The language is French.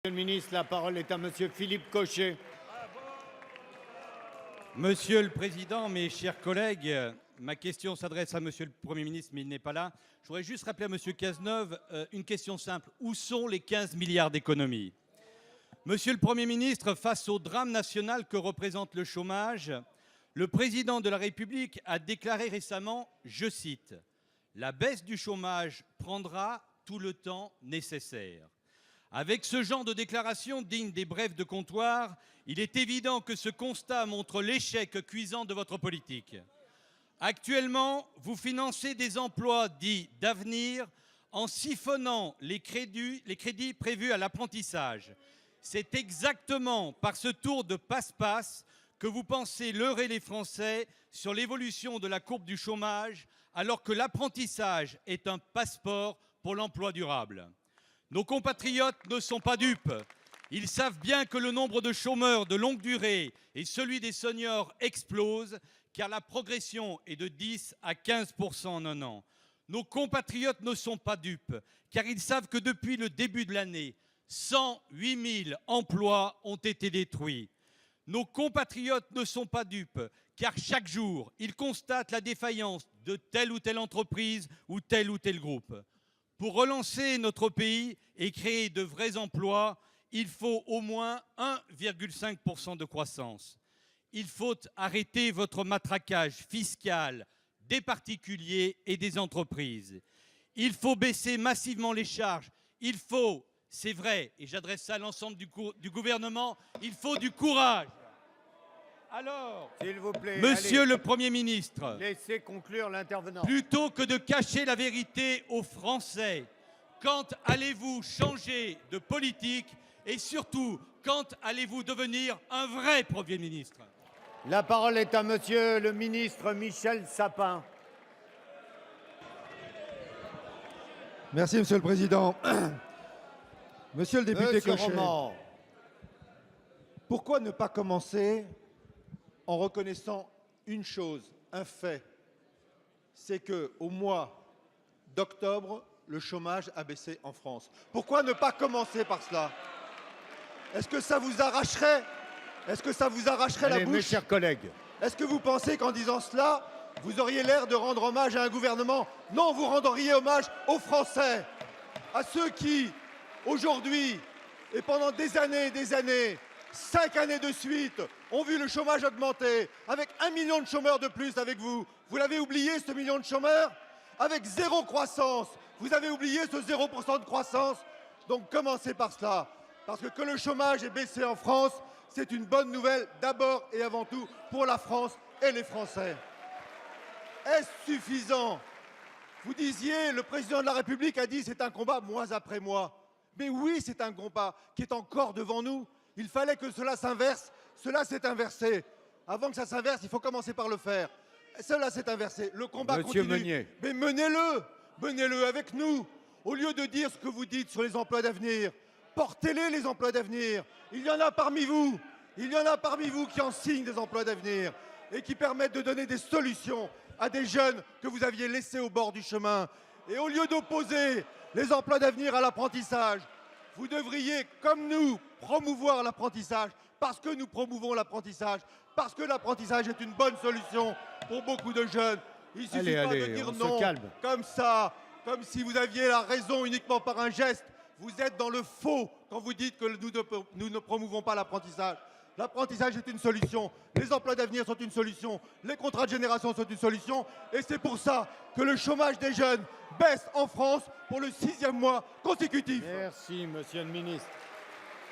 Monsieur le ministre, la parole est à Monsieur Philippe Cochet. Monsieur le Président, mes chers collègues, ma question s'adresse à Monsieur le Premier ministre, mais il n'est pas là. Je voudrais juste rappeler à Monsieur Cazeneuve une question simple. Où sont les 15 milliards d'économies? Monsieur le Premier ministre, face au drame national que représente le chômage, le Président de la République a déclaré récemment, je cite, « La baisse du chômage prendra tout le temps nécessaire ». Avec ce genre de déclaration digne des brèves de comptoir, il est évident que ce constat montre l'échec cuisant de votre politique. Actuellement, vous financez des emplois dits d'avenir en siphonnant les crédits prévus à l'apprentissage. C'est exactement par ce tour de passe-passe que vous pensez leurrer les Français sur l'évolution de la courbe du chômage, alors que l'apprentissage est un passeport pour l'emploi durable. Nos compatriotes ne sont pas dupes. Ils savent bien que le nombre de chômeurs de longue durée et celui des seniors explosent, car la progression est de 10 à 15% en un an. Nos compatriotes ne sont pas dupes, car ils savent que depuis le début de l'année, 108 000 emplois ont été détruits. Nos compatriotes ne sont pas dupes, car chaque jour, ils constatent la défaillance de telle ou telle entreprise ou tel groupe. Pour relancer notre pays et créer de vrais emplois, il faut au moins 1,5% de croissance. Il faut arrêter votre matraquage fiscal des particuliers et des entreprises. Il faut baisser massivement les charges. Il faut, c'est vrai, et j'adresse ça à l'ensemble du gouvernement, il faut du courage. Alors, s'il vous plaît, Monsieur allez, le Premier ministre, laissez conclure l'intervenant. plutôt que de cacher la vérité aux Français, quand allez-vous changer de politique et surtout, quand allez-vous devenir un vrai Premier ministre? La parole est à Monsieur le ministre Michel Sapin. Merci, Monsieur le Président. Monsieur le député Monsieur Cochet, Roman, pourquoi ne pas commencer en reconnaissant une chose, un fait, c'est qu'au mois d'octobre, le chômage a baissé en France. Pourquoi ne pas commencer par cela? Est-ce que ça vous arracherait la allez, mes bouche? chers collègues. Est-ce que vous pensez qu'en disant cela, vous auriez l'air de rendre hommage à un gouvernement? Non, vous rendriez hommage aux Français, à ceux qui, aujourd'hui, et pendant des années, 5 années de suite, ont vu le chômage augmenter, avec 1 million de chômeurs de plus avec vous. Vous l'avez oublié, ce million de chômeurs? Avec zéro croissance. Vous avez oublié ce 0% de croissance? Donc commencez par cela. Parce que le chômage ait baissé en France, c'est une bonne nouvelle d'abord et avant tout pour la France et les Français. Est-ce suffisant? Vous disiez, le président de la République a dit c'est un combat mois après mois. Mais oui, c'est un combat qui est encore devant nous. Il fallait que cela s'inverse. Cela s'est inversé. Avant que ça s'inverse, il faut commencer par le faire. Cela s'est inversé. Le combat Monsieur continue. Meunier. Mais menez-le. Menez-le avec nous. Au lieu de dire ce que vous dites sur les emplois d'avenir, portez-les, les emplois d'avenir. Il y en a parmi vous. Il y en a parmi vous qui en signent des emplois d'avenir et qui permettent de donner des solutions à des jeunes que vous aviez laissés au bord du chemin. Et au lieu d'opposer les emplois d'avenir à l'apprentissage, vous devriez, comme nous, promouvoir l'apprentissage, parce que nous promouvons l'apprentissage, parce que l'apprentissage est une bonne solution pour beaucoup de jeunes. Il ne suffit pas de dire non, comme ça, comme si vous aviez la raison uniquement par un geste. Vous êtes dans le faux quand vous dites que nous ne promouvons pas l'apprentissage. L'apprentissage est une solution, les emplois d'avenir sont une solution, les contrats de génération sont une solution, et c'est pour ça que le chômage des jeunes baisse en France pour le 6e mois consécutif. Merci, Monsieur le ministre.